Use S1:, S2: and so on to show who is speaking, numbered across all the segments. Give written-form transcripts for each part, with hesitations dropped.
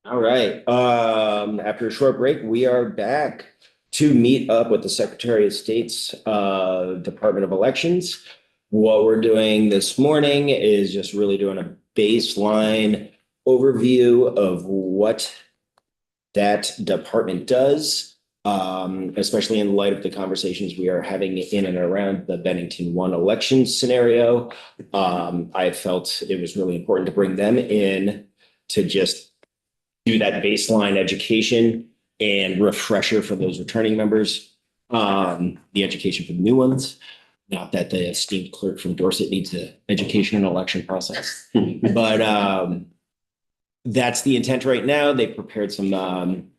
S1: All right. After a short break, we are back to meet up with the Secretary of State's Department of Elections. What we're doing this morning is just really doing a baseline overview of what that department does, especially in light of the conversations we are having in and around the Bennington one election scenario. I felt it was really important to bring them in to just do that baseline education and refresher for those returning members. The education for the new ones. Not that the esteemed clerk from Dorset needs the education and election process, but that's the intent right now. They prepared some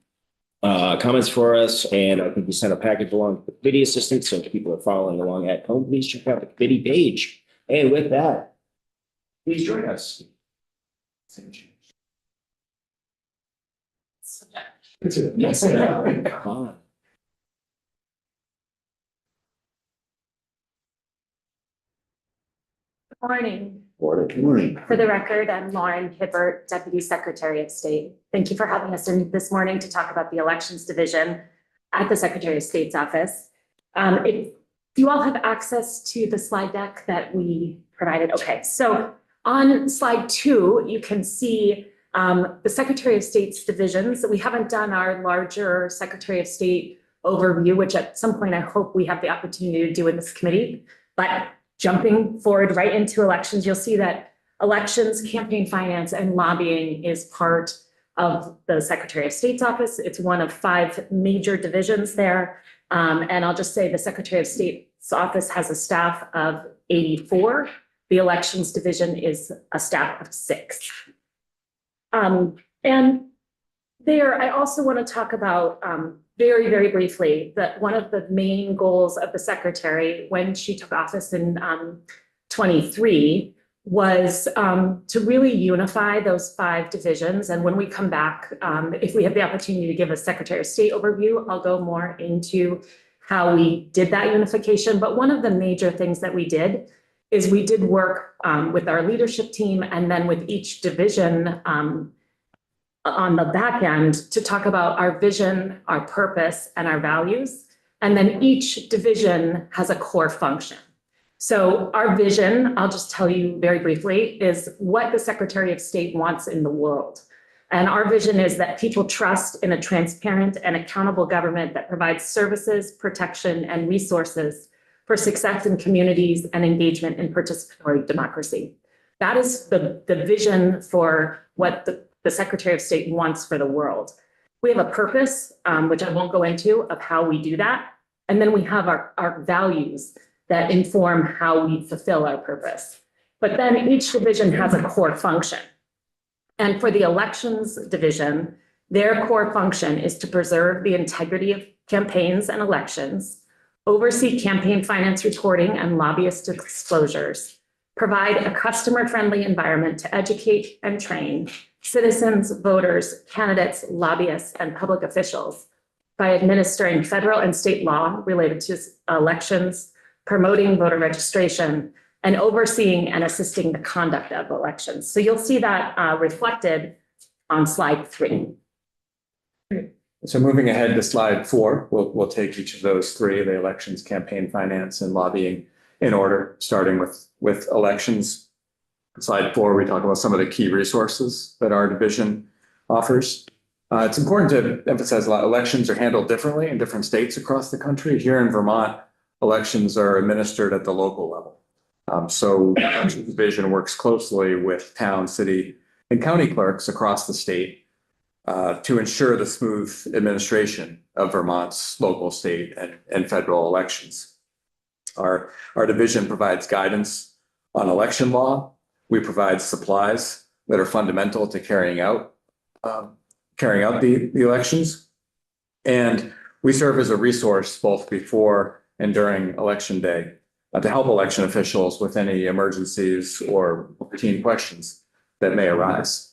S1: comments for us, and I think we sent a package along with the committee assistant. So if people are following along at home, please check out the committee page. And with that, please join us. Yes. Come on.
S2: Morning.
S1: Morning.
S2: For the record, I'm Lauren Hibbert, Deputy Secretary of State. Thank you for having us in this morning to talk about the Elections Division at the Secretary of State's office. If you all have access to the slide deck that we provided. Okay, so on slide 2, you can see the Secretary of State's divisions. We haven't done our larger Secretary of State overview, which at some point I hope we have the opportunity to do in this committee. But jumping forward right into elections, you'll see that elections, campaign finance, and lobbying is part of the Secretary of State's office. It's one of 5 major divisions there. And I'll just say the Secretary of State's office has a staff of 84. The elections division is a staff of 6. And there, I also want to talk about very, very briefly that one of the main goals of the secretary when she took office in 23 was to really unify those 5 divisions. And when we come back, if we have the opportunity to give a Secretary of State overview, I'll go more into how we did that unification. But one of the major things that we did is we did work with our leadership team and then with each division on the back end to talk about our vision, our purpose, and our values. And then each division has a core function. So our vision, I'll just tell you very briefly, is what the Secretary of State wants in the world. And our vision is that people trust in a transparent and accountable government that provides services, protection, and resources for success in communities and engagement in participatory democracy. That is the vision for what the Secretary of State wants for the world. We have a purpose, which I won't go into, of how we do that. And then we have our values that inform how we fulfill our purpose. But then each division has a core function. And for the elections division, their core function is to preserve the integrity of campaigns and elections, oversee campaign finance reporting and lobbyist disclosures, provide a customer-friendly environment to educate and train citizens, voters, candidates, lobbyists, and public officials by administering federal and state law related to elections, promoting voter registration, and overseeing and assisting the conduct of elections. So you'll see that reflected on slide 3.
S3: So moving ahead to slide 4, we'll take each of those 3, the elections, campaign finance, and lobbying in order, starting with elections. Slide 4, we talk about some of the key resources that our division offers. It's important to emphasize a lot. Elections are handled differently in different states across the country. Here in Vermont, elections are administered at the local level. So the elections division works closely with town, city, and county clerks across the state to ensure the smooth administration of Vermont's local, state, and federal elections. Our division provides guidance on election law. We provide supplies that are fundamental to carrying out the elections. And we serve as a resource both before and during election day to help election officials with any emergencies or routine questions that may arise.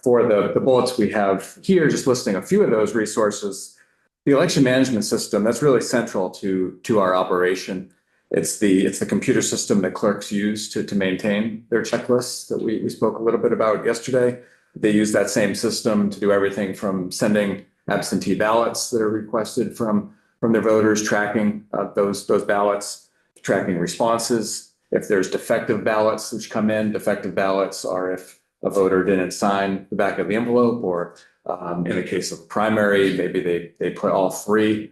S3: For the bullets we have here, just listing a few of those resources, the election management system, that's really central to our operation. It's the computer system that clerks use to maintain their checklists that we spoke a little bit about yesterday. They use that same system to do everything from sending absentee ballots that are requested from their voters, tracking those ballots, tracking responses. If there's defective ballots which come in, defective ballots are if a voter didn't sign the back of the envelope, or in the case of primary, maybe they put all three,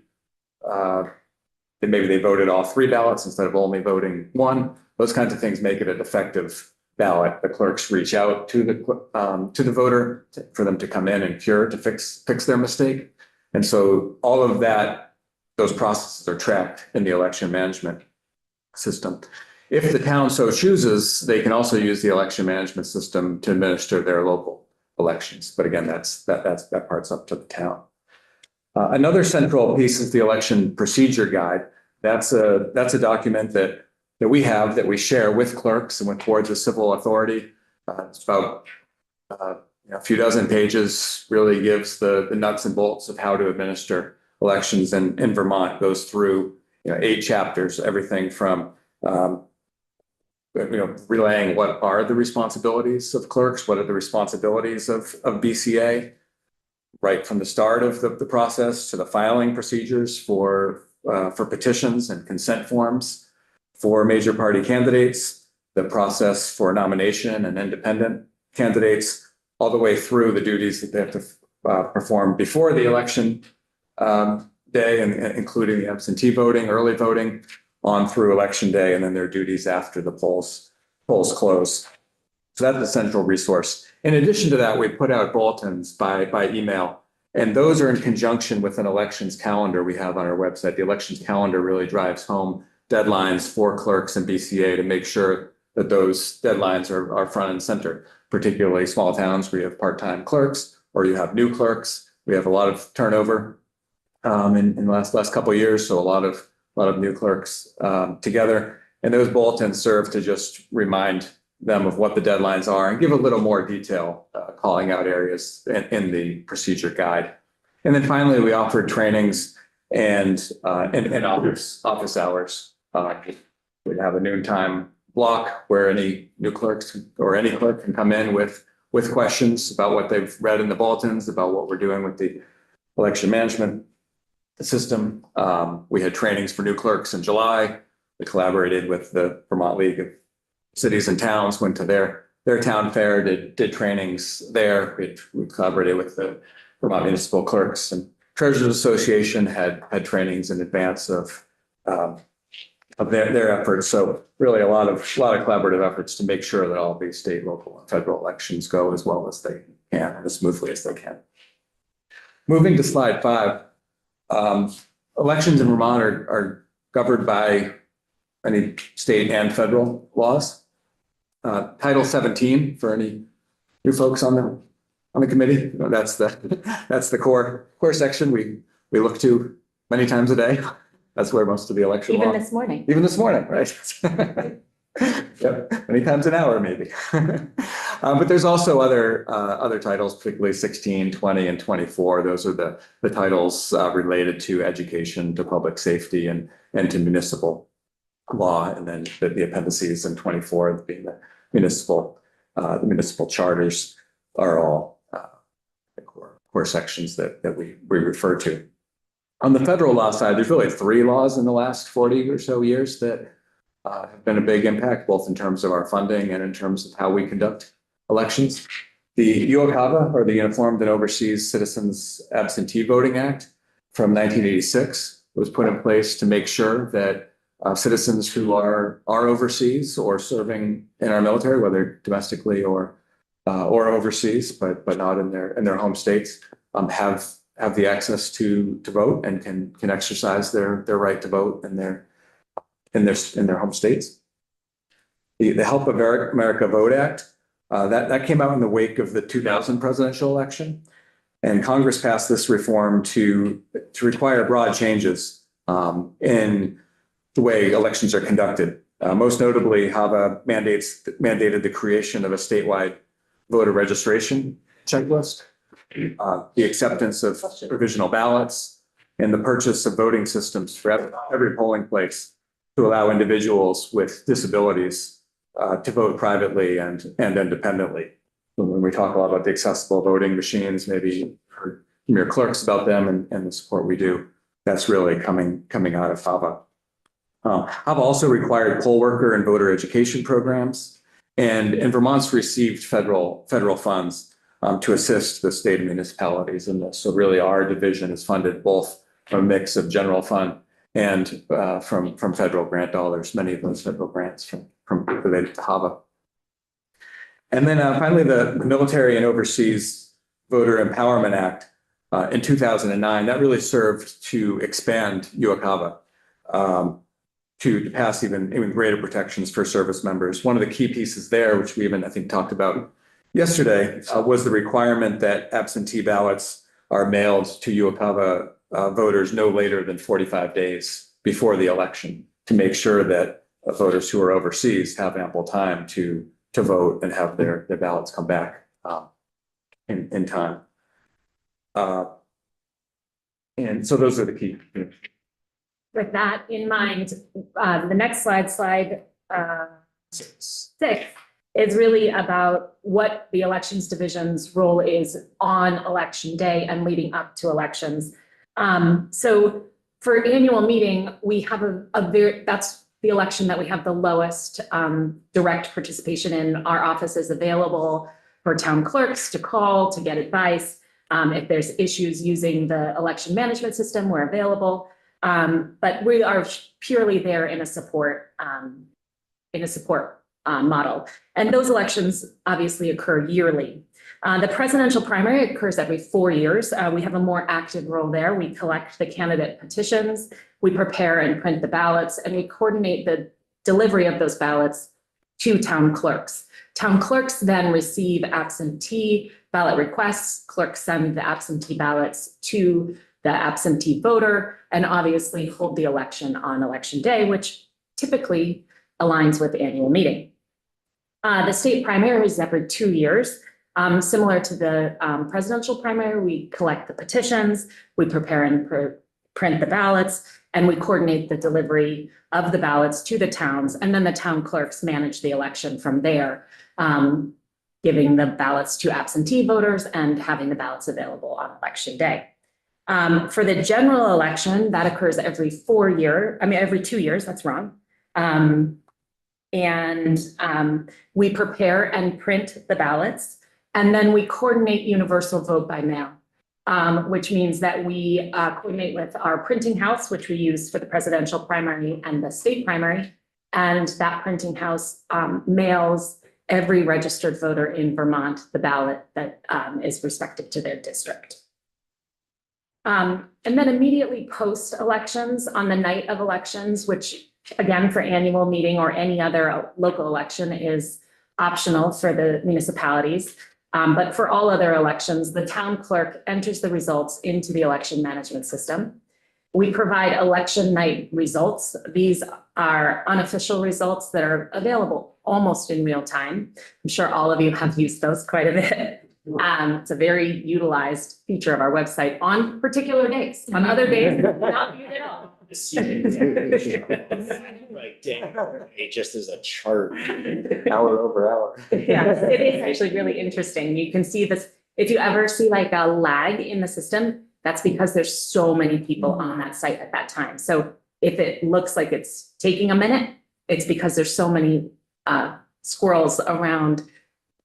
S3: maybe they voted all three ballots instead of only voting one. Those kinds of things make it a defective ballot. The clerks reach out to the voter for them to come in and cure, to fix their mistake. And so all of that, those processes are tracked in the election management system. If the town so chooses, they can also use the election management system to administer their local elections. But again, that part's up to the town. Another central piece is the election procedure guide. That's a document that we have, that we share with clerks and with boards of civil authority. It's about a few dozen pages, really gives the nuts and bolts of how to administer elections in Vermont. Goes through 8 chapters, everything from relaying what are the responsibilities of clerks, what are the responsibilities of BCA, right from the start of the process to the filing procedures for petitions and consent forms for major party candidates, the process for nomination and independent candidates, all the way through the duties that they have to perform before the election day, and including the absentee voting, early voting, on through election day, and then their duties after the polls close. So that's a central resource. In addition to that, we put out bulletins by email, and those are in conjunction with an elections calendar we have on our website. The elections calendar really drives home deadlines for clerks and BCA to make sure that those deadlines are front and center, particularly small towns where you have part-time clerks or you have new clerks. We have a lot of turnover in the last couple of years, so a lot of new clerks together. And those bulletins serve to just remind them of what the deadlines are and give a little more detail, calling out areas in the procedure guide. And then finally, we offered trainings and office hours. We have a noontime block where any new clerks or any clerk can come in with questions about what they've read in the bulletins, about what we're doing with the election management system. We had trainings for new clerks in July. We collaborated with the Vermont League of Cities and Towns, went to their town fair, did trainings there. We collaborated with the Vermont Municipal Clerks and Treasurers Association, had trainings in advance of their efforts. So really a lot of collaborative efforts to make sure that all these state, local, and federal elections go as well as they can, and as smoothly as they can. Moving to slide 5. Elections in Vermont are governed by any state and federal laws. Title 17 for any new folks on the committee. That's the core section we look to many times a day. That's where most of the election law.
S2: Even this morning,
S3: Right? Yep, many times an hour, maybe. But there's also other titles, particularly 16, 20, and 24. Those are the titles related to education, to public safety, and to municipal law. And then the appendices in 24 being the municipal charters are all the core sections that we refer to. On the federal law side, there's really 3 laws in the last 40 or so years that have been a big impact, both in terms of our funding and in terms of how we conduct elections. The UOCAVA, or the Uniformed and Overseas Citizens Absentee Voting Act from 1986, was put in place to make sure that citizens who are overseas or serving in our military, whether domestically or overseas, but not in their home states, have the access to vote and can exercise their right to vote in their home states. The Help America Vote Act that came out in the wake of the 2000 presidential election, and Congress passed this reform to require broad changes in the way elections are conducted. Most notably, HAVA mandated the creation of a statewide voter registration checklist, the acceptance of provisional ballots, and the purchase of voting systems for every polling place to allow individuals with disabilities to vote privately and independently. when we talk a lot about the accessible voting machines, maybe heard from your clerks about them and the support we do, that's really coming out of HAVA. HAVA also required poll worker and voter education programs, and Vermont's received federal funds to assist the state and municipalities in this. So really our division is funded both from a mix of general fund and from federal grant dollars, many of those federal grants from related to HAVA. And then finally, the Military and Overseas Voter Empowerment Act in 2009, that really served to expand UOCAVA to pass even greater protections for service members. One of the key pieces there, which we even, I think, talked about yesterday, was the requirement that absentee ballots are mailed to UOCAVA voters no later than 45 days before the election to make sure that voters who are overseas have ample time to vote and have their ballots come back in time. And so those are the key.
S2: With that in mind, the next slide 6, is really about what the elections division's role is on election day and leading up to elections. So for annual meeting, we have that's the election that we have the lowest direct participation in. Our office is available for town clerks to call, to get advice. If there's issues using the election management system, we're available. But we are purely there in a support model. And those elections obviously occur yearly. The presidential primary occurs every 4 years. We have a more active role there. We collect the candidate petitions, we prepare and print the ballots, and we coordinate the delivery of those ballots to town clerks. Town clerks then receive absentee ballot requests. Clerks send the absentee ballots to the absentee voter and obviously hold the election on election day, which typically aligns with the annual meeting. The state primary is every 2 years. Similar to the presidential primary, we collect the petitions, we prepare and print the ballots, and we coordinate the delivery of the ballots to the towns. And then the town clerks manage the election from there, giving the ballots to absentee voters and having the ballots available on election day. For the general election, that occurs every 2 years, that's wrong. We prepare and print the ballots, and then we coordinate universal vote by mail, which means that we coordinate with our printing house, which we use for the presidential primary and the state primary. And that printing house mails every registered voter in Vermont the ballot that is respective to their district. And then immediately post elections, on the night of elections, which again, for annual meeting or any other local election is optional for the municipalities. But for all other elections, the town clerk enters the results into the election management system. We provide election night results. These are unofficial results that are available almost in real time. I'm sure all of you have used those quite a bit. It's a very utilized feature of our website on particular days. On other days, not used at all.
S1: Like, damn, it just is a chart, hour over hour.
S2: Yeah, it is actually really interesting. You can see this, if you ever see like a lag in the system, that's because there's so many people on that site at that time. So if it looks like it's taking a minute, it's because there's so many squirrels around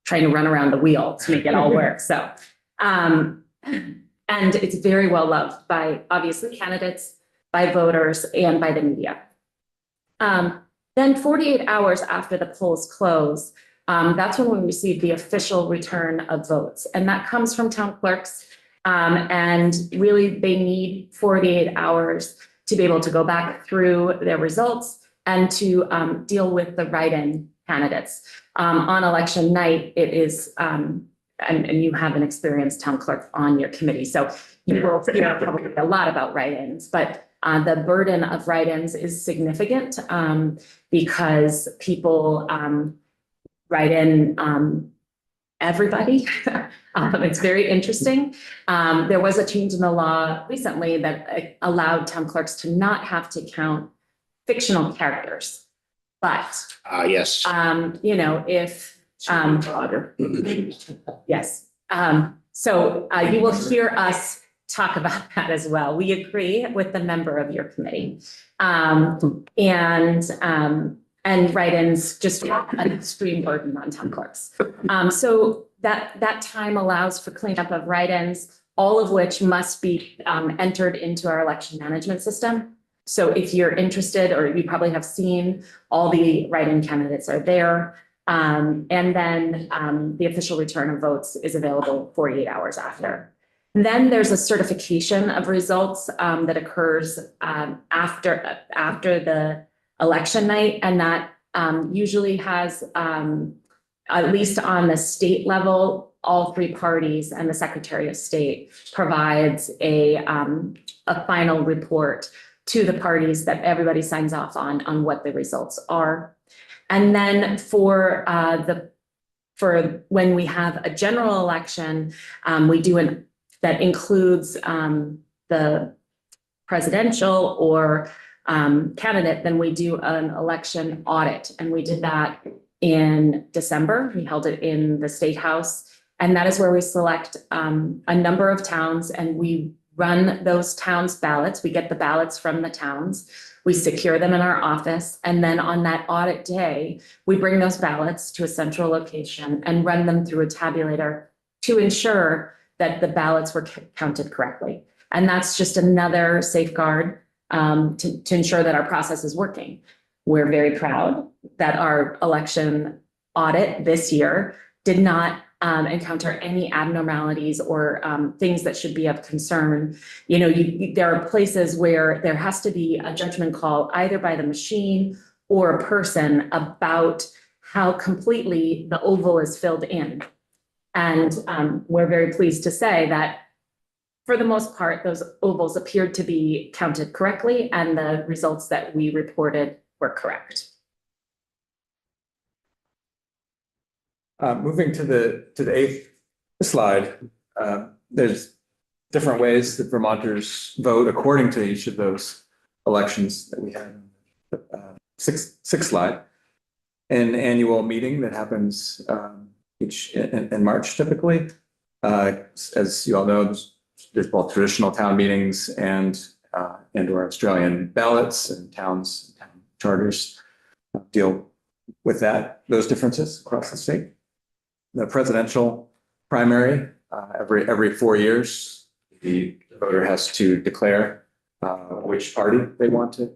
S2: trying to run around the wheel to make it all work. So, and it's very well loved by obviously candidates, by voters, and by the media. Then 48 hours after the polls close, that's when we receive the official return of votes. And that comes from town clerks. And really they need 48 hours to be able to go back through their results and to deal with the write-in candidates. On election night, it is, and you have an experienced town clerk on your committee, so you will hear probably a lot about write-ins, but the burden of write-ins is significant because people write in everybody. It's very interesting. There was a change in the law recently that allowed town clerks to not have to count fictional characters. But
S1: yes.
S2: if Yes, so you will hear us talk about that as well. We agree with the member of your committee. And write-ins just an extreme burden on town clerks. So that time allows for cleanup of write-ins, all of which must be entered into our election management system. So if you're interested, or you probably have seen, all the write-in candidates are there. And then the official return of votes is available 48 hours after. Then there's a certification of results that occurs after the election night, and that usually has, at least on the state level, all three parties and the Secretary of State provides a final report to the parties that everybody signs off on what the results are. And then for when we have a general election, we do that includes the presidential or candidate, then we do an election audit. And we did that in December. We held it in the State House. And that is where we select a number of towns, and we run those towns' ballots. We get the ballots from the towns. We secure them in our office. And then on that audit day, we bring those ballots to a central location and run them through a tabulator to ensure that the ballots were counted correctly. And that's just another safeguard to ensure that our process is working. We're very proud that our election audit this year did not encounter any abnormalities or things that should be of concern. You know, there are places where there has to be a judgment call either by the machine or a person about how completely the oval is filled in. And we're very pleased to say that for the most part, those ovals appeared to be counted correctly, and the results that we reported were correct.
S3: Moving to the 8th slide, there's different ways that Vermonters vote according to each of those elections that we had. Sixth slide, an annual meeting that happens in March typically. As you all know, there's both traditional town meetings and or Australian ballots, and town charters deal with those differences across the state. The presidential primary, every 4 years, the voter has to declare which party they want to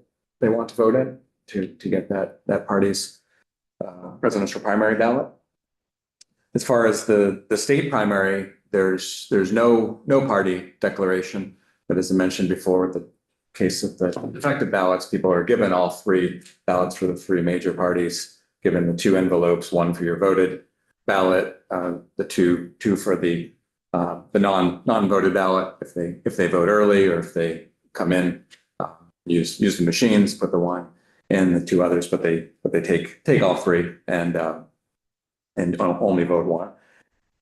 S3: vote in to get that party's presidential primary ballot. As far as the state primary, there's no party declaration, but as I mentioned before, with the case of the defective ballots, people are given all 3 ballots for the 3 major parties, given the 2 envelopes, 1 for your voted ballot, the two for the non-voted ballot if they vote early, or if they come in, use the machines, put the 1 in, the 2 others, but they take all 3 and only vote 1.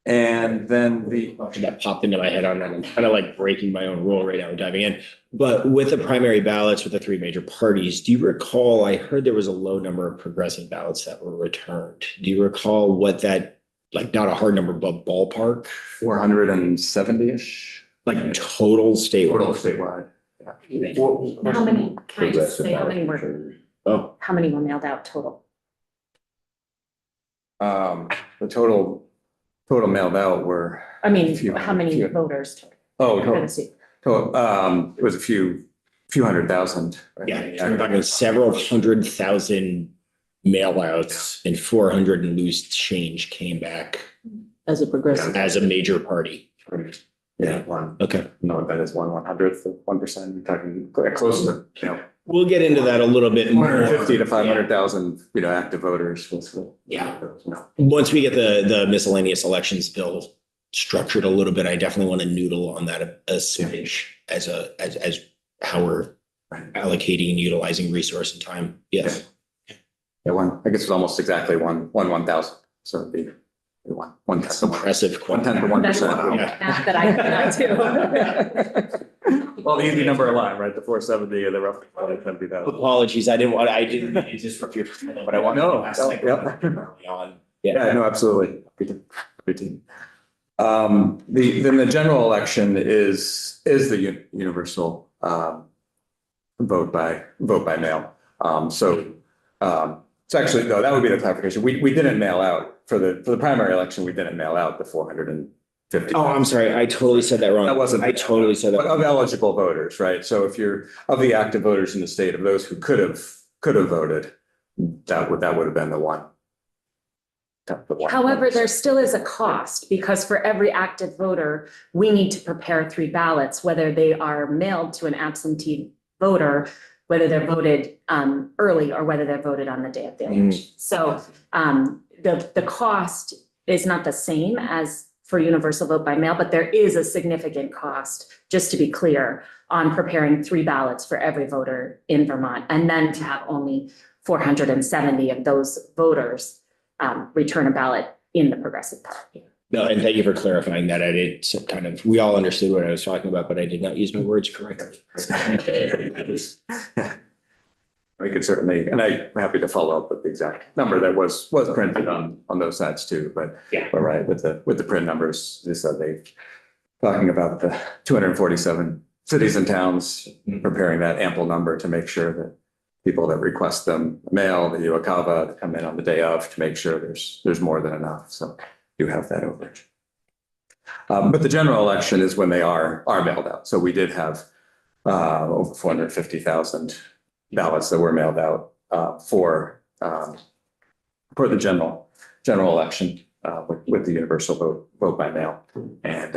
S3: And then
S1: that popped into my head on that. I'm kind of like breaking my own rule right now, diving in. But with the primary ballots with the 3 major parties, do you recall, I heard there was a low number of progressive ballots that were returned. Do you recall what that, like, not a hard number, but ballpark?
S3: 470-ish.
S1: Like total statewide?
S3: Total statewide. Yeah.
S2: How many, can I just say how many were mailed out total?
S3: The total mailed out were.
S2: I mean, how many voters?
S3: Total, it was a few 100,000. Right?
S1: Yeah, I'm talking several 100,000 mail outs, and 400 and loose change came back
S2: As a progressive.
S1: as a major party.
S3: Yeah, one.
S1: Okay.
S3: No, that is 1/100th of 1%. We're talking close to,
S1: We'll get into that a little bit more.
S3: 150 to 500,000, active voters.
S1: Yeah. Once we get the miscellaneous elections bill structured a little bit, I definitely want to noodle on that a smidge as how we're allocating and utilizing resource and time. Yes.
S3: Yeah, I guess it's almost exactly 1/1000. So it'd be one
S1: That's impressive.
S3: 1/10 of 1%.
S2: Math that I cannot do.
S3: Well, the easy number alive, right? The 470 or the roughly 70,000.
S1: Apologies, I didn't disrupt your, but I want to ask like early on.
S3: Yeah, no, absolutely. Happy to. Then the general election is the universal, vote by mail. It's actually, no, that would be the clarification. We didn't mail out for the primary election. We didn't mail out the 450.
S1: Oh, I'm sorry. I totally said that wrong.
S3: That wasn't.
S1: I totally said that.
S3: Of eligible voters, right? So if you're of the active voters in the state, of those who could have voted, that would have been the one.
S2: However, there still is a cost because for every active voter, we need to prepare 3 ballots, whether they are mailed to an absentee voter, whether they're voted early or whether they're voted on the day of the election. So the cost is not the same as for universal vote by mail, but there is a significant cost, just to be clear, on preparing 3 ballots for every voter in Vermont. And then to have only 470 of those voters return a ballot in the Progressive Party.
S1: No, and thank you for clarifying that. I did kind of, we all understood what I was talking about, but I did not use my words correctly.
S3: We could certainly, and I'm happy to follow up with the exact number that was printed on those sides too, but right, with the print numbers, they said talking about the 247 cities and towns, preparing that ample number to make sure that people that request them mail, the UOCAVA to come in on the day of to make sure there's more than enough. So you have that overage. But the general election is when they are mailed out. So we did have over 450,000 ballots that were mailed out for the general election with the universal vote by mail. And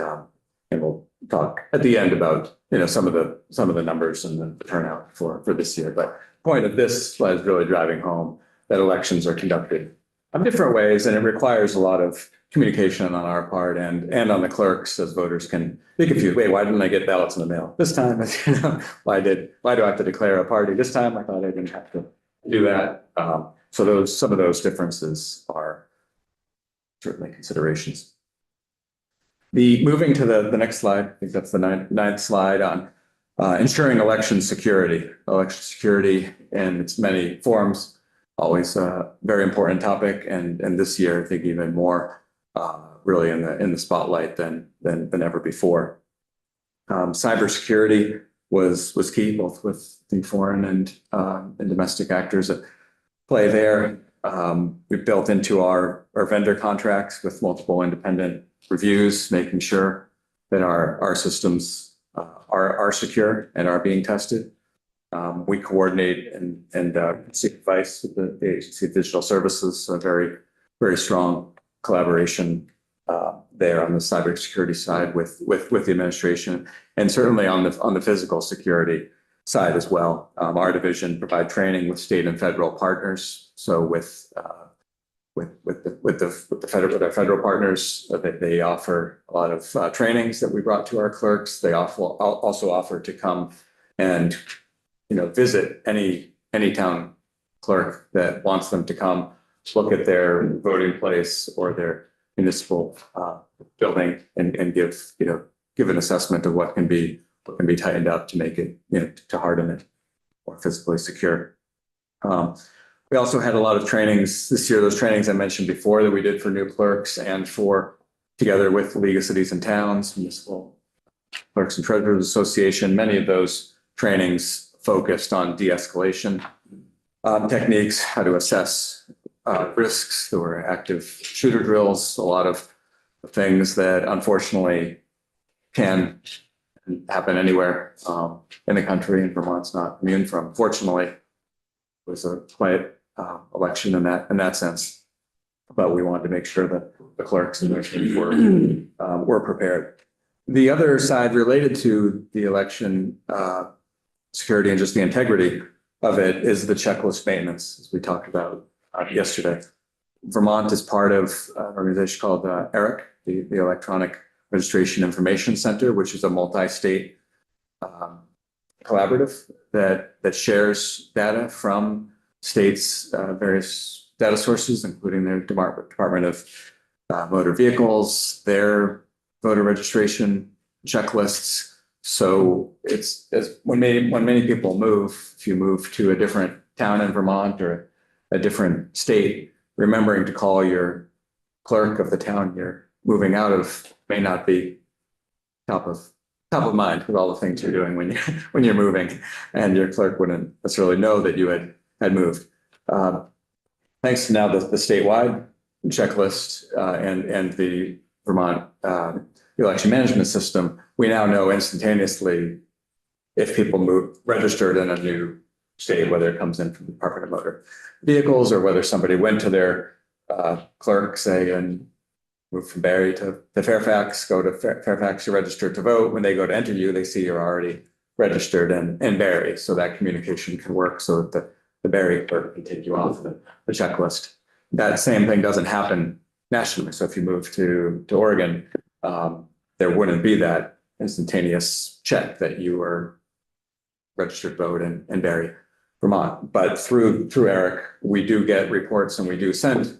S3: we'll talk at the end about some of the numbers and the turnout for this year. But point of this slide is really driving home that elections are conducted in different ways, and it requires a lot of communication on our part and on the clerks, as voters can be confused. Wait, why didn't I get ballots in the mail this time? Why do I have to declare a party this time? I thought I didn't have to do that. So some of those differences are certainly considerations. Moving to the next slide, I think that's the ninth slide on ensuring election security. Election security in its many forms, always a very important topic, and this year I think even more really in the spotlight than ever before. Cybersecurity was key, both with the foreign and domestic actors at play there. We've built into our vendor contracts with multiple independent reviews, making sure that our systems are secure and are being tested. We coordinate and seek advice with the Agency of Digital Services, so very, very strong collaboration there on the cybersecurity side with the administration, and certainly on the physical security side as well. Our division provide training with state and federal partners. So with our federal partners, they offer a lot of trainings that we brought to our clerks. They also offer to come and visit any town clerk that wants them to come look at their voting place or their municipal building and give an assessment of what can be tightened up to make it, to harden it more physically secure. We also had a lot of trainings this year, those trainings I mentioned before that we did for new clerks and together with the League of Cities and Towns, Municipal Clerks and Treasurers Association. Many of those trainings focused on de-escalation techniques, how to assess risks. There were active shooter drills, a lot of things that unfortunately can happen anywhere in the country, and Vermont's not immune from. Fortunately, it was a quiet election in that sense, but we wanted to make sure that the clerks and their teams were prepared. The other side related to the election security and just the integrity of it is the checklist maintenance, as we talked about yesterday. Vermont is part of an organization called ERIC, the Electronic Registration Information Center, which is a multi-state collaborative that shares data from states' various data sources, including their Department of Motor Vehicles, their voter registration checklists. So it's when many people move, if you move to a different town in Vermont or a different state, remembering to call your clerk of the town you're moving out of may not be top of mind with all the things you're doing when when you're moving, and your clerk wouldn't necessarily know that you had moved. Thanks to now the statewide checklist and the Vermont election management system, we now know instantaneously if people registered in a new state, whether it comes in from the Department of Motor Vehicles or whether somebody went to their clerk, say, and moved from Barry to Fairfax, go to Fairfax, you're registered to vote. When they go to enter you, they see you're already registered in Barry. So that communication can work so that the Barry clerk can take you off the checklist. That same thing doesn't happen nationally. So if you move to Oregon, there wouldn't be that instantaneous check that you were registered vote in Barry, Vermont. But through Eric, we do get reports, and we do send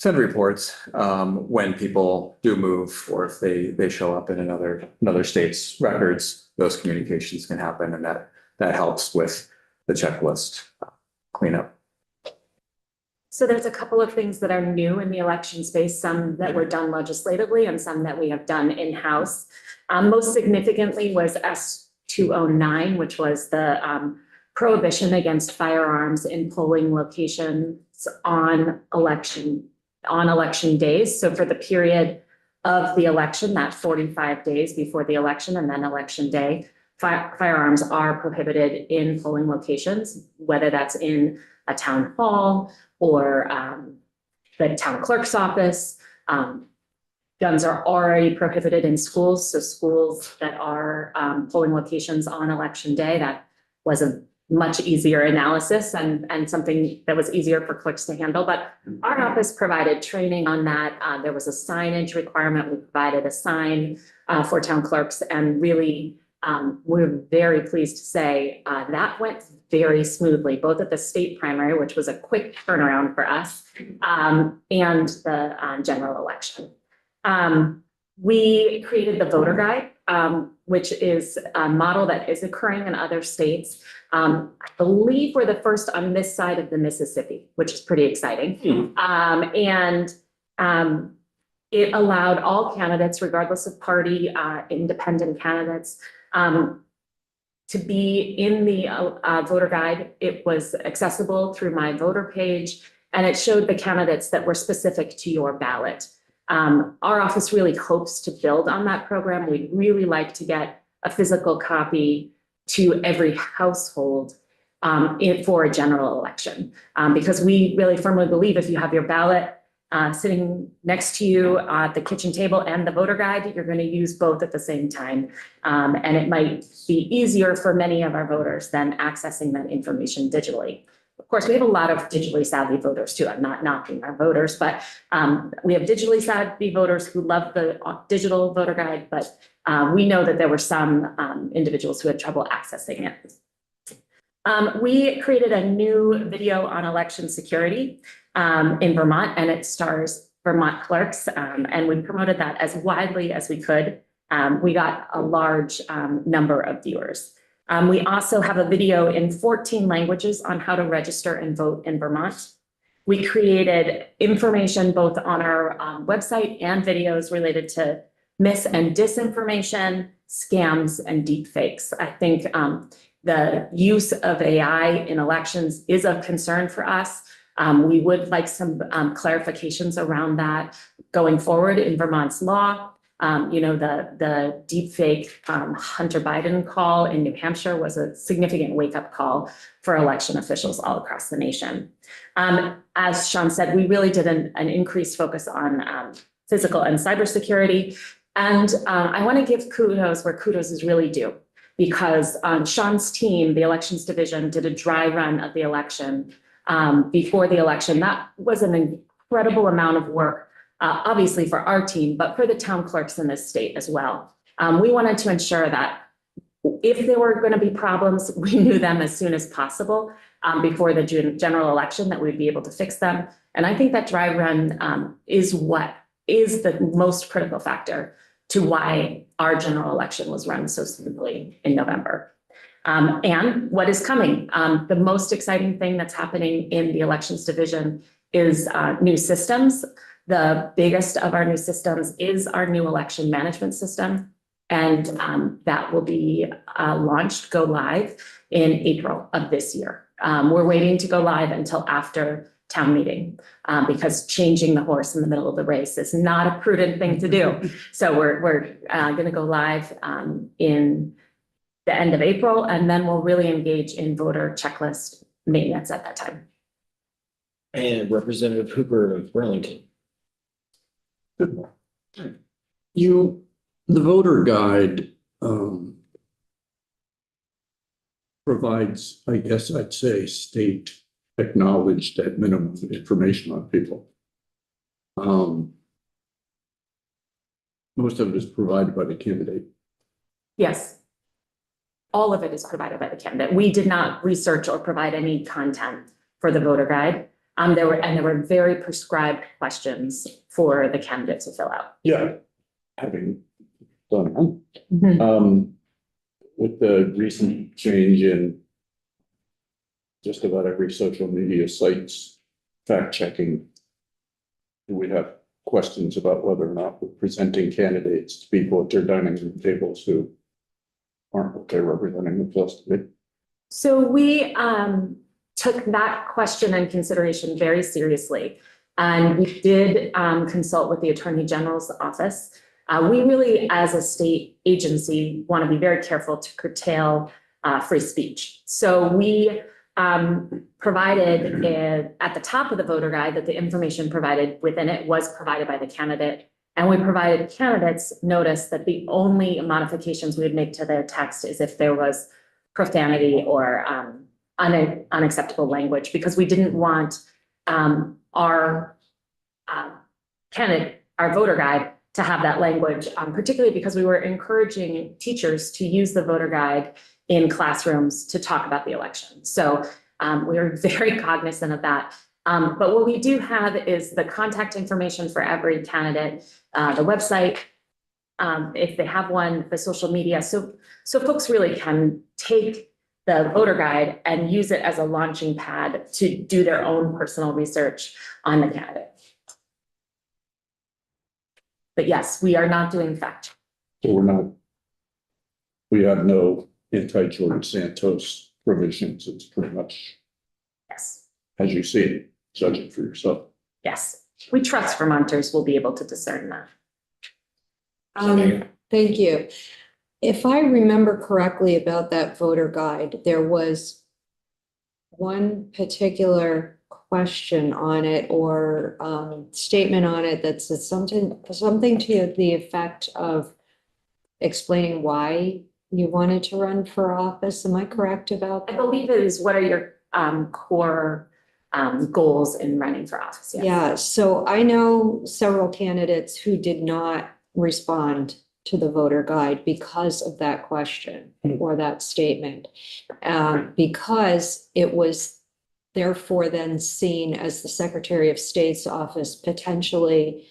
S3: reports when people do move, or if they show up in another state's records. Those communications can happen, and that helps with the checklist cleanup.
S2: So there's a couple of things that are new in the election space, some that were done legislatively and some that we have done in-house. Most significantly was S-209, which was the prohibition against firearms in polling locations on election days. So for the period of the election, that 45 days before the election and then election day, firearms are prohibited in polling locations, whether that's in a town hall or the town clerk's office. Guns are already prohibited in schools. So schools that are polling locations on election day, that was a much easier analysis and something that was easier for clerks to handle. But our office provided training on that. There was a signage requirement. We provided a sign for town clerks, and really we're very pleased to say that went very smoothly, both at the state primary, which was a quick turnaround for us, and the general election. We created the voter guide, which is a model that is occurring in other states. I believe we're the first on this side of the Mississippi, which is pretty exciting. It allowed all candidates, regardless of party, independent candidates, to be in the voter guide. It was accessible through My Voter page, and it showed the candidates that were specific to your ballot. Our office really hopes to build on that program. We'd really like to get a physical copy to every household for a general election, because we really firmly believe if you have your ballot sitting next to you at the kitchen table and the voter guide, you're going to use both at the same time. And it might be easier for many of our voters than accessing that information digitally. Of course, we have a lot of digitally savvy voters too. I'm not knocking our voters, but we have digitally savvy voters who love the digital voter guide, but we know that there were some individuals who had trouble accessing it. We created a new video on election security in Vermont, and it stars Vermont clerks, and we promoted that as widely as we could. We got a large number of viewers. We also have a video in 14 languages on how to register and vote in Vermont. We created information both on our website and videos related to mis and disinformation, scams, and deep fakes. I think the use of AI in elections is of concern for us. We would like some clarifications around that going forward in Vermont's law. The deep fake Hunter Biden call in New Hampshire was a significant wake-up call for election officials all across the nation. As Sean said, we really did an increased focus on physical and cybersecurity. And I want to give kudos where kudos is really due, because Sean's team, the elections division, did a dry run of the election before the election. That was an incredible amount of work. Obviously for our team, but for the town clerks in this state as well. We wanted to ensure that if there were going to be problems, we knew them as soon as possible before the general election, that we'd be able to fix them. And I think that dry run is what is the most critical factor to why our general election was run so smoothly in November. And what is coming? The most exciting thing that's happening in the elections division is new systems. The biggest of our new systems is our new election management system. And that will be launched, go live in April of this year. We're waiting to go live until after town meeting because changing the horse in the middle of the race is not a prudent thing to do. So we're going to go live in the end of April, and then we'll really engage in voter checklist maintenance at that time.
S1: And Representative Hooper of Burlington.
S4: The voter guide provides, I guess I'd say, state acknowledged at minimum information on people. Most of it is provided by the candidate.
S2: Yes. All of it is provided by the candidate. We did not research or provide any content for the voter guide. There were very prescribed questions for the candidate to fill out.
S4: Yeah. Having done that, with the recent change in just about every social media site's fact checking, we have questions about whether or not we're presenting candidates to people at their dining room tables who aren't what they're representing themselves to be.
S2: So we took that question and consideration very seriously. And we did consult with the Attorney General's office. We really, as a state agency, want to be very careful to curtail free speech. So we provided at the top of the voter guide that the information provided within it was provided by the candidate. And we provided candidates notice that the only modifications we would make to their text is if there was profanity or unacceptable language, because we didn't want our candidate, our voter guide, to have that language, particularly because we were encouraging teachers to use the voter guide in classrooms to talk about the election. So we are very cognizant of that. But what we do have is the contact information for every candidate, the website, if they have one, the social media. So folks really can take the voter guide and use it as a launching pad to do their own personal research on the candidate. But yes, we are not doing fact.
S4: So we have no anti-George Santos provisions. It's pretty much,
S2: Yes,
S4: as you see it, judge it for yourself.
S2: yes. We trust Vermonters will be able to discern that.
S5: Thank you. If I remember correctly about that voter guide, there was one particular question on it or statement on it that said something to the effect of explaining why you wanted to run for office. Am I correct about that?
S2: I believe it is, what are your core goals in running for office? Yes.
S5: Yeah, so I know several candidates who did not respond to the voter guide because of that question or that statement, because it was therefore then seen as the Secretary of State's office potentially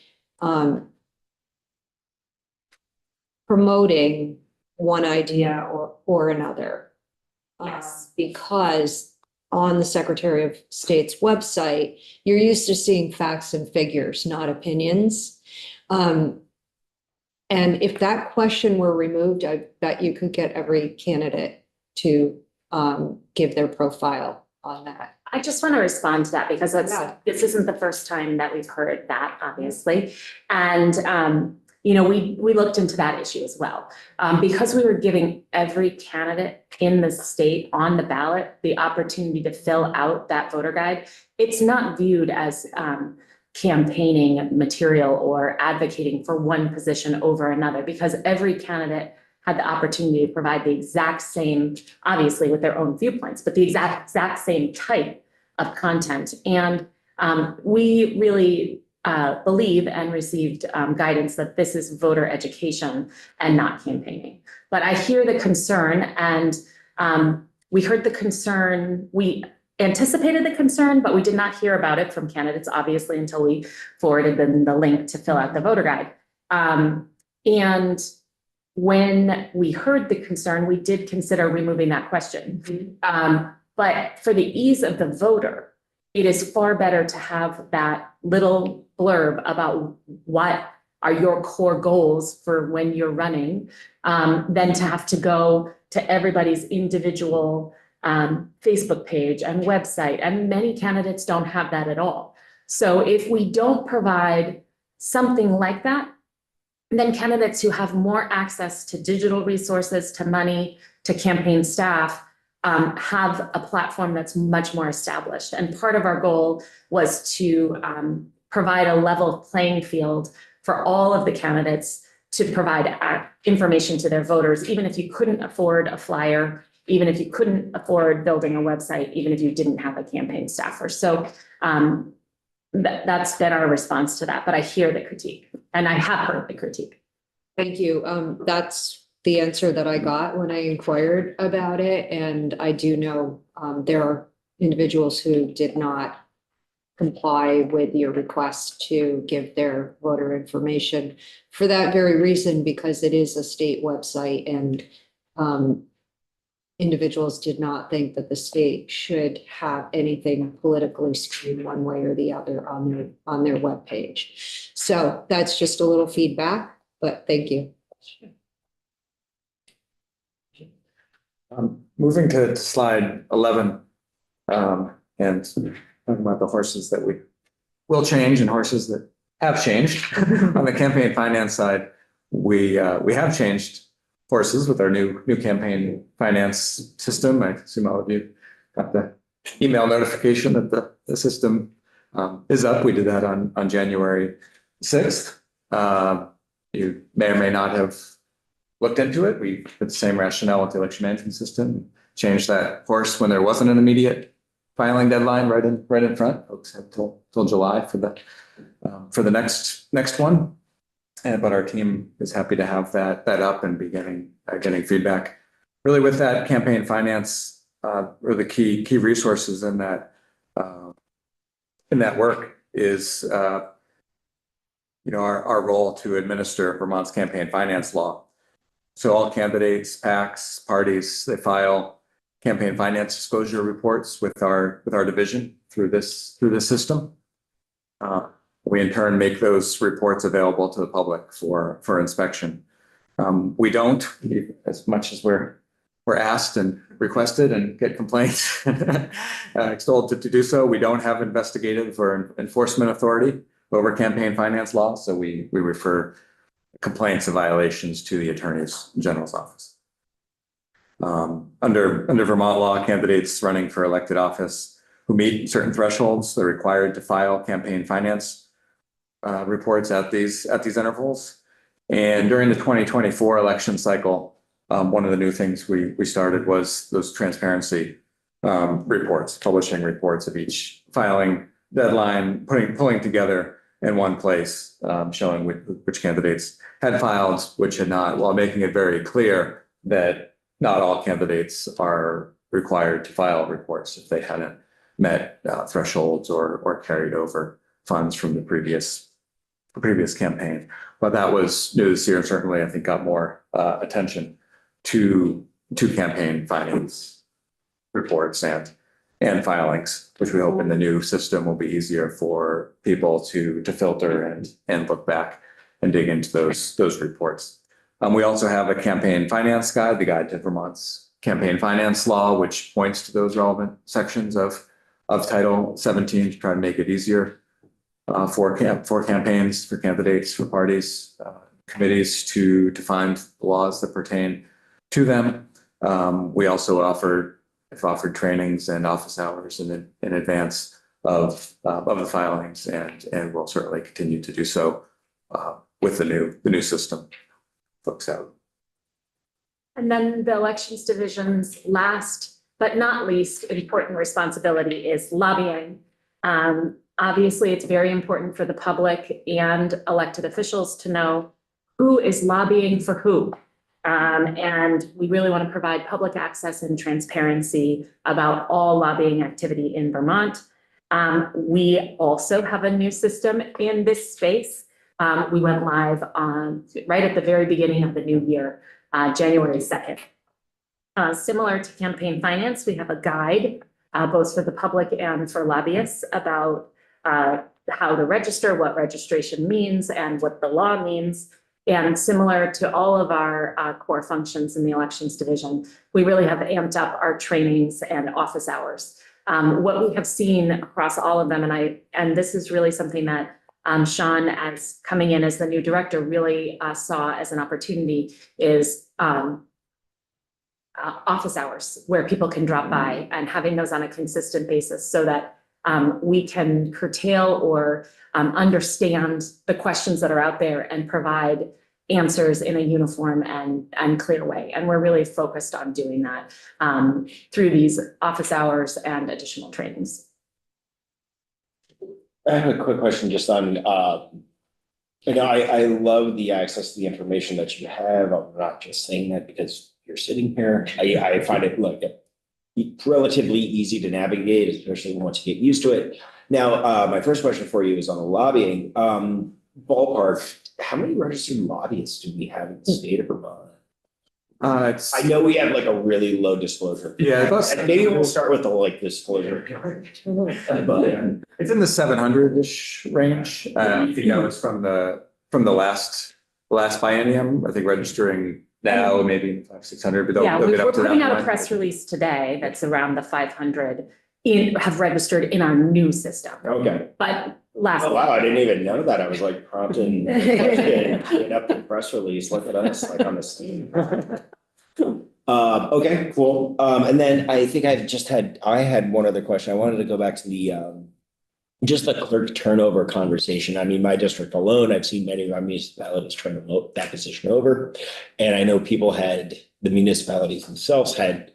S5: promoting one idea or another.
S2: Yes.
S5: Because on the Secretary of State's website, you're used to seeing facts and figures, not opinions. And if that question were removed, I bet you could get every candidate to give their profile on that.
S2: I just want to respond to that because
S5: Yeah.
S2: this isn't the first time that we've heard that, obviously. And, we looked into that issue as well. Because we were giving every candidate in the state on the ballot the opportunity to fill out that voter guide, it's not viewed as campaigning material or advocating for one position over another, because every candidate had the opportunity to provide the exact same, obviously with their own viewpoints, but the exact same type of content. And we really believe and received guidance that this is voter education and not campaigning. But I hear the concern, and we heard the concern. We anticipated the concern, but we did not hear about it from candidates, obviously, until we forwarded them the link to fill out the voter guide. And when we heard the concern, we did consider removing that question. But for the ease of the voter, it is far better to have that little blurb about what are your core goals for when you're running, than to have to go to everybody's individual Facebook page and website. And many candidates don't have that at all. So if we don't provide something like that, then candidates who have more access to digital resources, to money, to campaign staff, have a platform that's much more established. And part of our goal was to provide a level playing field for all of the candidates to provide information to their voters, even if you couldn't afford a flyer, even if you couldn't afford building a website, even if you didn't have a campaign staffer. So that's been our response to that, but I hear the critique and I have heard the critique.
S5: Thank you. That's the answer that I got when I inquired about it. And I do know there are individuals who did not comply with your request to give their voter information for that very reason, because it is a state website and individuals did not think that the state should have anything politically skewed one way or the other on their webpage. So that's just a little feedback, but thank you.
S3: Moving to slide 11, and talking about the horses that we will change and horses that have changed. On the campaign finance side, we have changed horses with our new campaign finance system. I assume all of you got the email notification that the system is up. We did that on January 6th. You may or may not have looked into it. We did the same rationale with the election management system, changed that course when there wasn't an immediate filing deadline right in front. Folks have till July for the next one. But our team is happy to have that up and be getting feedback. Really, with that campaign finance, or the key resources in that work is our role to administer Vermont's campaign finance law. So all candidates, PACs, parties, they file campaign finance disclosure reports with our division through this system. We in turn make those reports available to the public for inspection. We don't, as much as we're asked and requested and get complaints told to do so, we don't have investigative or enforcement authority over campaign finance law. So we refer complaints of violations to the Attorney General's office. Under Vermont law, candidates running for elected office who meet certain thresholds, they're required to file campaign finance reports at these intervals. And during the 2024 election cycle, one of the new things we started was those transparency reports, publishing reports of each filing deadline, pulling together in one place, showing which candidates had filed, which had not, while making it very clear that not all candidates are required to file reports if they hadn't met thresholds or carried over funds from the previous campaign. But that was new this year, and certainly I think got more attention to campaign finance reports and filings, which we hope in the new system will be easier for people to filter and look back and dig into those reports. We also have a campaign finance guide, the Guide to Vermont's Campaign Finance Law, which points to those relevant sections of Title 17 to try to make it easier for campaigns, for candidates, for parties, committees to find laws that pertain to them. We also offered trainings and office hours in advance of the filings, and we'll certainly continue to do so with the new system folks out.
S2: And then the elections division's last but not least important responsibility is lobbying. Obviously, it's very important for the public and elected officials to know who is lobbying for who. And we really want to provide public access and transparency about all lobbying activity in Vermont. We also have a new system in this space. We went live right at the very beginning of the new year, January 2nd. Similar to campaign finance, we have a guide both for the public and for lobbyists about how to register, what registration means, and what the law means. And similar to all of our core functions in the elections division, we really have amped up our trainings and office hours. What we have seen across all of them, and this is really something that Sean, as coming in as the new director, really saw as an opportunity, is office hours where people can drop by, and having those on a consistent basis so that we can curtail or understand the questions that are out there and provide answers in a uniform and clear way. And we're really focused on doing that through these office hours and additional trainings.
S1: I have a quick question just on, I love the access to the information that you have. I'm not just saying that because you're sitting here. I find it like relatively easy to navigate, especially once you get used to it. Now, my first question for you is on the lobbying. Ballpark, how many registered lobbyists do we have in the state of Vermont? I know we have like a really low disclosure.
S3: Yeah,
S1: And maybe we'll start with the like disclosure.
S3: it's in the 700-ish range. I think that was from the last biennium. I think registering now maybe 500-600, but
S2: Yeah,
S3: they'll get
S2: we're
S3: up to
S2: putting
S3: that
S2: out a
S3: one.
S2: press release today that's around the 500 have registered in our new system.
S1: Okay.
S2: But last.
S1: Oh, wow, I didn't even know that. I was like prompting, get up the press release, look at us, like on the steam. Okay, cool. And then I think I had one other question. I wanted to go back to the, just the clerk turnover conversation. I mean, my district alone, I've seen many of our municipalities turn that position over. And I know the municipalities themselves had,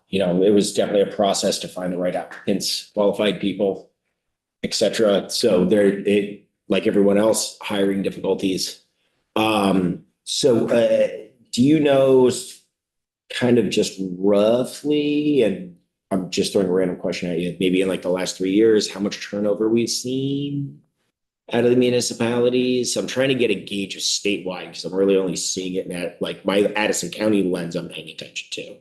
S1: it was definitely a process to find the right applicants, qualified people, et cetera. So like everyone else, hiring difficulties. So do you know kind of just roughly, and I'm just throwing a random question at you, maybe in like the last 3 years, how much turnover we've seen out of the municipalities? I'm trying to get a gauge of statewide because I'm really only seeing it at like my Addison County lens I'm paying attention to.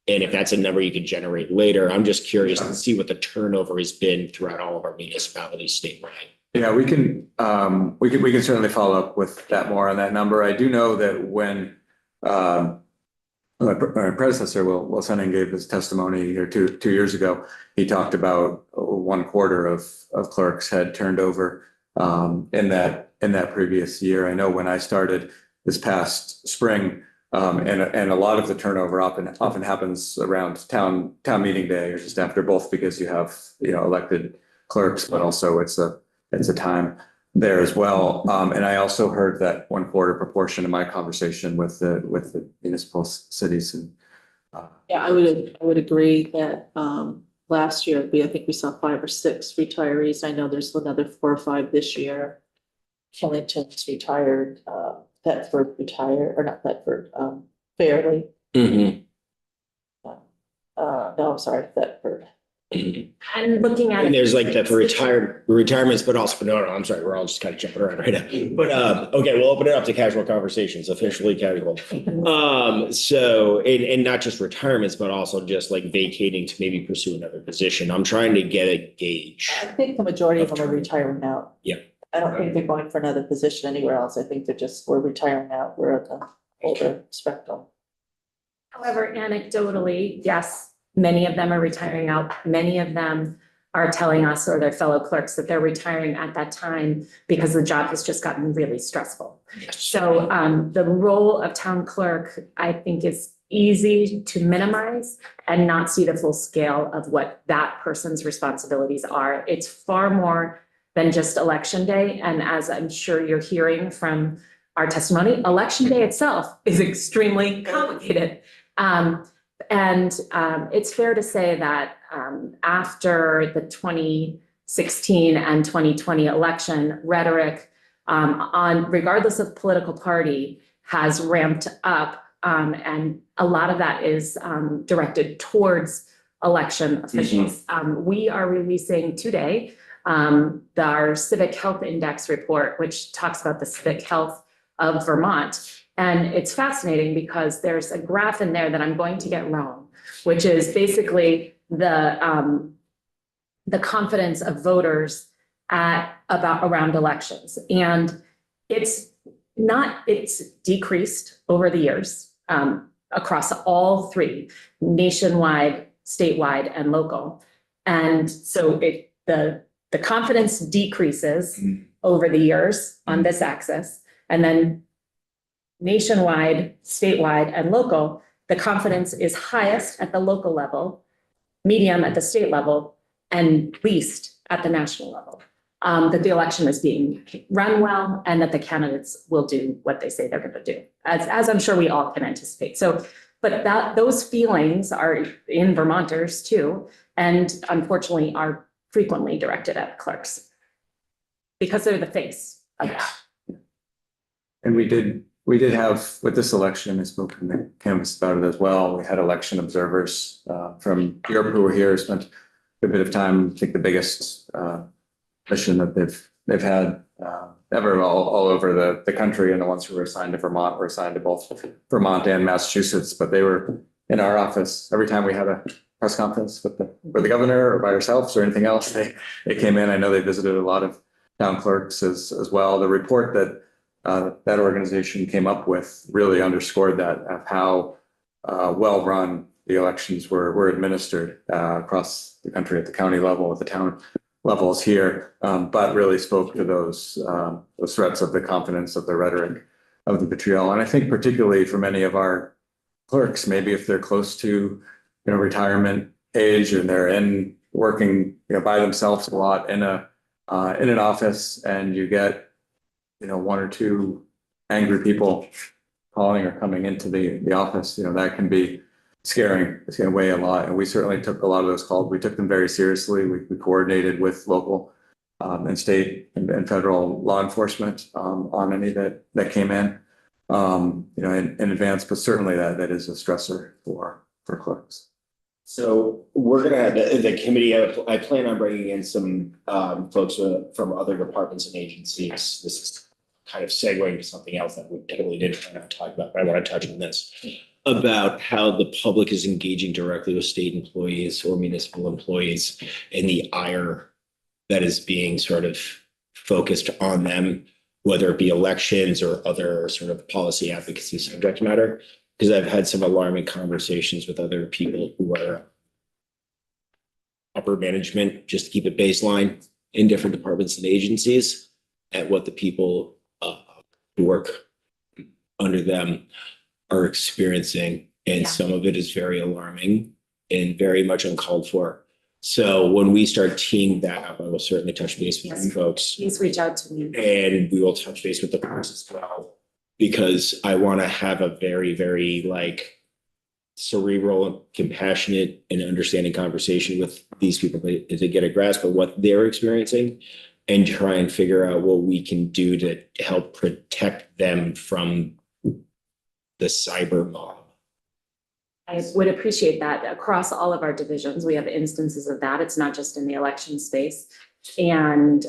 S1: And if that's a number you could generate later, I'm just curious to see what the turnover has been throughout all of our municipalities statewide.
S3: Yeah, we can certainly follow up with that more on that number. I do know that when my predecessor, Will Senning, gave his testimony or two years ago, he talked about 1/4 of clerks had turned over in that previous year. I know when I started this past spring, and a lot of the turnover often happens around town meeting day or just after, both because you have elected clerks, but also it's a time there as well. And I also heard that 1/4 proportion in my conversation with the municipal cities and.
S6: Yeah, I would agree that last year I think we saw 5 or 6 retirees. I know there's another 4 or 5 this year. Killington's retired, Thetford retired, or not Thetford, Fairleigh.
S1: Mm-hmm.
S6: No, I'm sorry, Thetford.
S2: And looking at.
S1: And there's like the retirements, but also, no, I'm sorry, we're all just kind of jumping around right now. But okay, we'll open it up to casual conversations, officially casual. So, and not just retirements, but also just like vacating to maybe pursue another position. I'm trying to get a gauge.
S6: I think the majority of them are retiring out.
S1: Yeah.
S6: I don't think they're going for another position anywhere else. I think we're retiring out. We're at the older spectrum.
S2: However, anecdotally, yes, many of them are retiring out. Many of them are telling us or their fellow clerks that they're retiring at that time because the job has just gotten really stressful. So the role of town clerk, I think, is easy to minimize and not see the full scale of what that person's responsibilities are. It's far more than just election day. And as I'm sure you're hearing from our testimony, election day itself is extremely complicated. It's fair to say that after the 2016 and 2020 election, rhetoric regardless of political party has ramped up. And a lot of that is directed towards election officials. We are releasing today our Civic Health Index report, which talks about the civic health of Vermont. And it's fascinating because there's a graph in there that I'm going to get wrong, which is basically the confidence of voters around elections. And it's decreased over the years, across all three, nationwide, statewide, and local. And so the confidence decreases over the years on this axis, and then nationwide, statewide, and local, the confidence is highest at the local level, medium at the state level, and least at the national level. That the election is being run well, and that the candidates will do what they say they're going to do, as I'm sure we all can anticipate. So, but those feelings are in Vermonters too, and unfortunately are frequently directed at clerks because they're the face of that.
S3: And we did have, with this election, I spoke in the canvas about it as well. We had election observers from Europe who were here, spent a bit of time. I think the biggest mission that they've had ever all over the country, and the ones who were assigned to Vermont were assigned to both Vermont and Massachusetts. But they were in our office every time we had a press conference with the governor or by ourselves or anything else. They came in. I know they visited a lot of town clerks as well. The report that that organization came up with really underscored that of how well run the elections were administered across the country at the county level, at the town levels here, but really spoke to those threats of the confidence, of the rhetoric, of the vitriol. And I think particularly for many of our clerks, maybe if they're close to retirement age and they're working by themselves a lot in an office, and you get one or two angry people calling or coming into the office, that can be scaring. It's going to weigh a lot. And we certainly took a lot of those calls. We took them very seriously. We coordinated with local and state and federal law enforcement on any that came in, in advance. But certainly that is a stressor for clerks.
S1: So we're gonna have the committee, I plan on bringing in some folks from other departments and agencies. This is kind of segueing to something else that we totally didn't want to talk about, but I want to touch on this about how the public is engaging directly with state employees or municipal employees, and the ire that is being sort of focused on them, whether it be elections or other sort of policy advocacy subject matter. Because I've had some alarming conversations with other people who are upper management, just to keep it baseline, in different departments and agencies, at what the people who work under them are experiencing. And
S2: Yeah.
S1: some of it is very alarming and very much uncalled for. So when we start teeing that up, I will certainly touch base with
S2: Yes.
S1: you folks,
S2: Please reach out to me.
S1: and we will touch base with the clerks as well, because I want to have a very, very cerebral and compassionate and understanding conversation with these people to get a grasp of what they're experiencing, and try and figure out what we can do to help protect them from the cyber mob.
S2: I would appreciate that. Across all of our divisions, we have instances of that. It's not just in the election space. And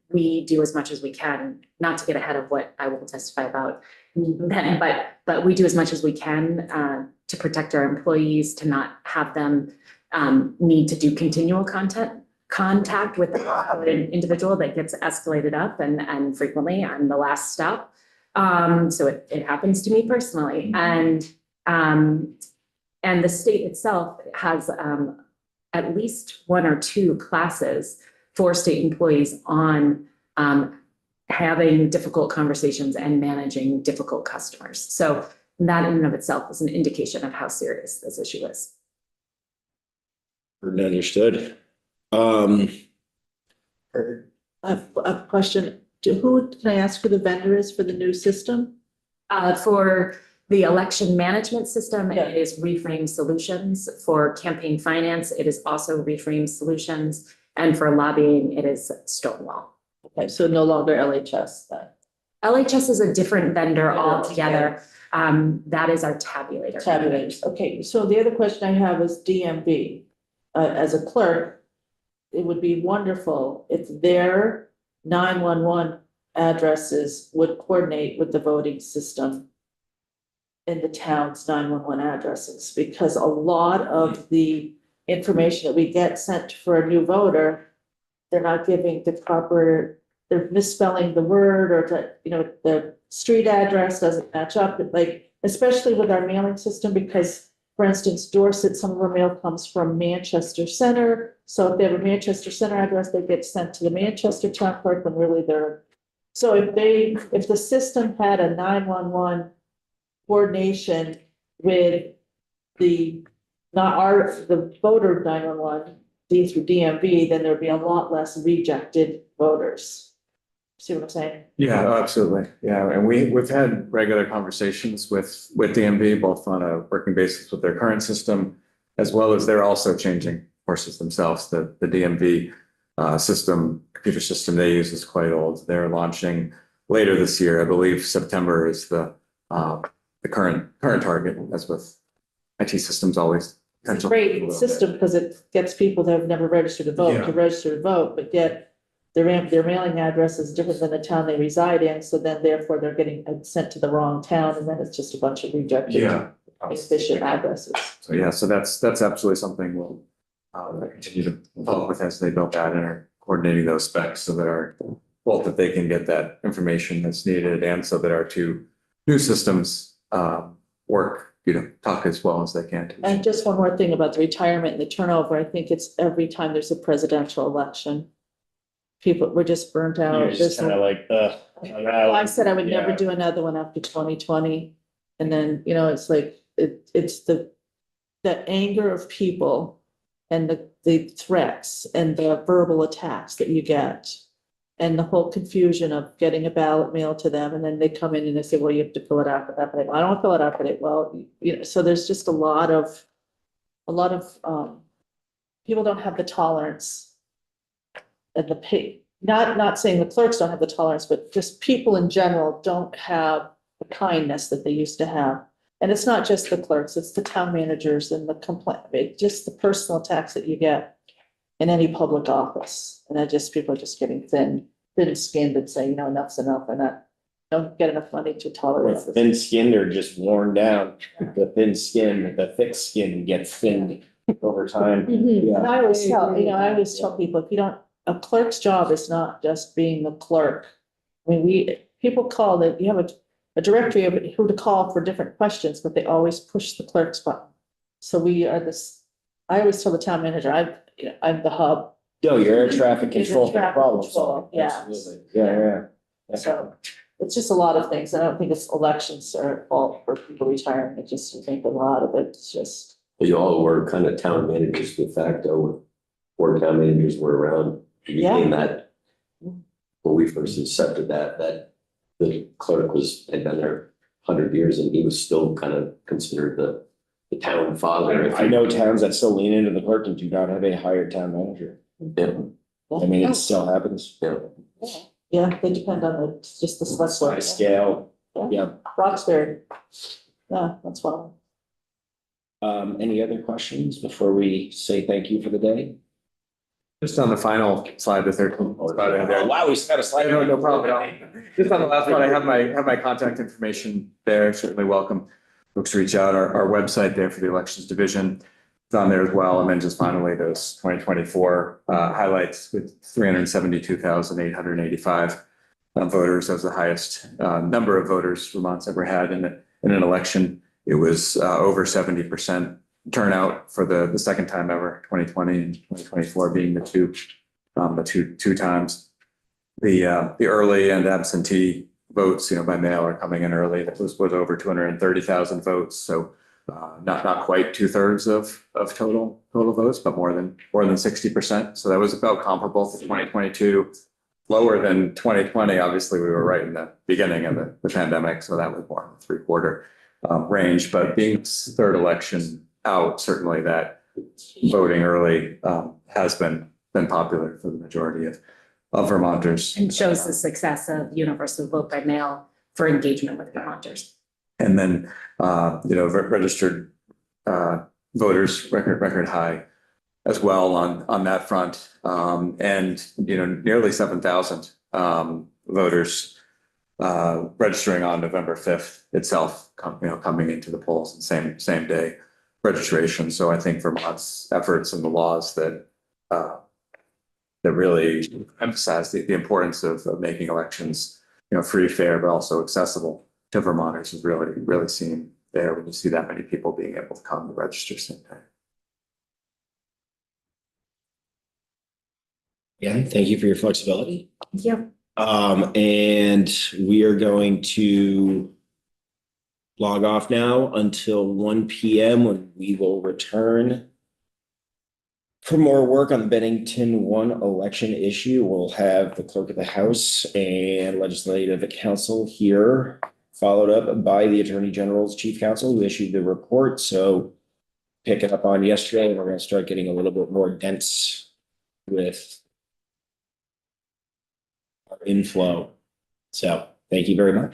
S2: we do as much as we can, not to get ahead of what I will testify about then, but we do as much as we can to protect our employees, to not have them need to do continual contact with an individual that gets escalated up, and frequently I'm the last stop. So it happens to me personally, and the state itself has at least one or two classes for state employees on having difficult conversations and managing difficult customers. So that in and of itself is an indication of how serious this issue is.
S1: Understood.
S6: I have a question. Can I ask who the vendor is for the new system?
S2: For the election management system,
S6: Yeah.
S2: it is Reframe Solutions. For campaign finance, it is also Reframe Solutions. And for lobbying, it is Stonewall.
S6: Okay, so no longer LHS then.
S2: LHS is a different vendor
S6: Yeah,
S2: altogether. That is our tabulator.
S6: Tabulators. Okay, so the other question I have is DMV. As a clerk, it would be wonderful if their 911 addresses would coordinate with the voting system in the town's 911 addresses, because a lot of the information that we get sent for a new voter, they're not giving the proper, they're misspelling the word or the street address doesn't match up, like, especially with our mailing system, because for instance, Dorset, some of our mail comes from Manchester Center. So if they have a Manchester Center address, they get sent to the Manchester town clerk when really they're. So if the system had a 911 coordination with the voter 911, D through DMV, then there'd be a lot less rejected voters. See what I'm saying?
S3: Yeah, oh, absolutely. Yeah, and we've had regular conversations with DMV, both on a working basis with their current system, as well as they're also changing courses themselves. The DMV computer system they use is quite old. They're launching later this year. I believe September is the current target, as with IT systems always.
S6: It's a great system because it gets people that have never registered to vote
S3: Yeah.
S6: to register to vote, but yet their mailing address is different than the town they reside in, so then therefore they're getting sent to the wrong town, and then it's just a bunch of rejected efficient addresses.
S3: So yeah, so that's absolutely something we'll continue to follow up with as they build that and are coordinating those specs so that both that they can get that information that's needed and so that our two new systems work, talk as well as they can.
S6: And just one more thing about the retirement and the turnover, I think it's every time there's a presidential election. People were just burnt out.
S1: You're just kind of like,
S6: I said I would never
S1: Yeah.
S6: do another one after 2020. And then, it's like, it's the anger of people and the threats and the verbal attacks that you get. And the whole confusion of getting a ballot mailed to them, and then they come in and they say, well, you have to fill it out for that. But I don't fill it out for it. Well, so there's just a lot of people don't have the tolerance. And not saying the clerks don't have the tolerance, but just people in general don't have the kindness that they used to have. And it's not just the clerks, it's the town managers and just the personal attacks that you get in any public office. And people are just getting thin-skinned and saying, enough's enough, and don't get enough money to tolerate this.
S1: Thin skinned or just worn down. The thick skin gets thinned over time.
S6: And I always tell,
S5: agree with
S6: I
S5: that,
S6: always tell people, a clerk's job is not just being the clerk. I mean, people call that, you have a directory of who to call for different questions, but they always push the clerk's button. So we are I always tell the town manager, I'm the hub.
S1: No, you're air traffic
S6: You're
S1: control for
S6: traffic
S1: problem
S6: control,
S1: solving.
S6: yeah.
S1: Absolutely. Yeah.
S6: So it's just a lot of things. I don't think it's elections are fault for people retiring. I think a lot of it's just.
S7: You all were kind of town managers de facto, when 4 town managers were around. You
S6: Yeah.
S7: became that, when we first accepted that the clerk had been there 100 years and he was still kind of considered the town father.
S1: I know towns that still lean into the clerk and do not have a hired town manager.
S7: Yeah,
S1: I mean, it still happens.
S7: yeah.
S6: Yeah, they depend on just the select board.
S1: By scale. Yeah.
S6: Roxbury. Yeah, that's fine.
S1: Any other questions before we say thank you for the day?
S3: Just on the final slide, the 13th spot in there.
S1: Wow, we just got a slide.
S3: No problem at all. Just on the last one, I have my contact information there. Certainly welcome folks to reach out. Our website there for the elections division is on there as well. And then just finally those 2024 highlights with 372,885 voters as the highest number of voters Vermont's ever had in an election. It was over 70% turnout for the second time ever, 2020 and 2024 being the two times. The early and absentee votes, by mail are coming in early. That was over 230,000 votes. So not quite 2/3 of total votes, but more than 60%. So that was about comparable to 2022. Lower than 2020. Obviously, we were right in the beginning of the pandemic, so that was more in the 3/4 range. But being third election out, certainly that voting early has been popular for the majority of Vermonters.
S2: And shows the success of universal vote by mail for engagement with Vermonters.
S3: And then, registered voters record high as well on that front. And, nearly 7,000 voters registering on November 5th itself, coming into the polls the same day. registration. So I think Vermont's efforts and the laws that that really emphasize the importance of making elections, free, fair, but also accessible to Vermonters is really seen there when you see that many people being able to come to register same day.
S1: Yeah, thank you for your flexibility.
S2: Yep.
S1: And we are going to log off now until 1 p.m. when we will return for more work on the Bennington 1 election issue. We'll have the clerk of the House and legislative council here, followed up by the Attorney General's chief counsel who issued the report. So pick it up on yesterday, and we're going to start getting a little bit more dense with our inflow. So thank you very much.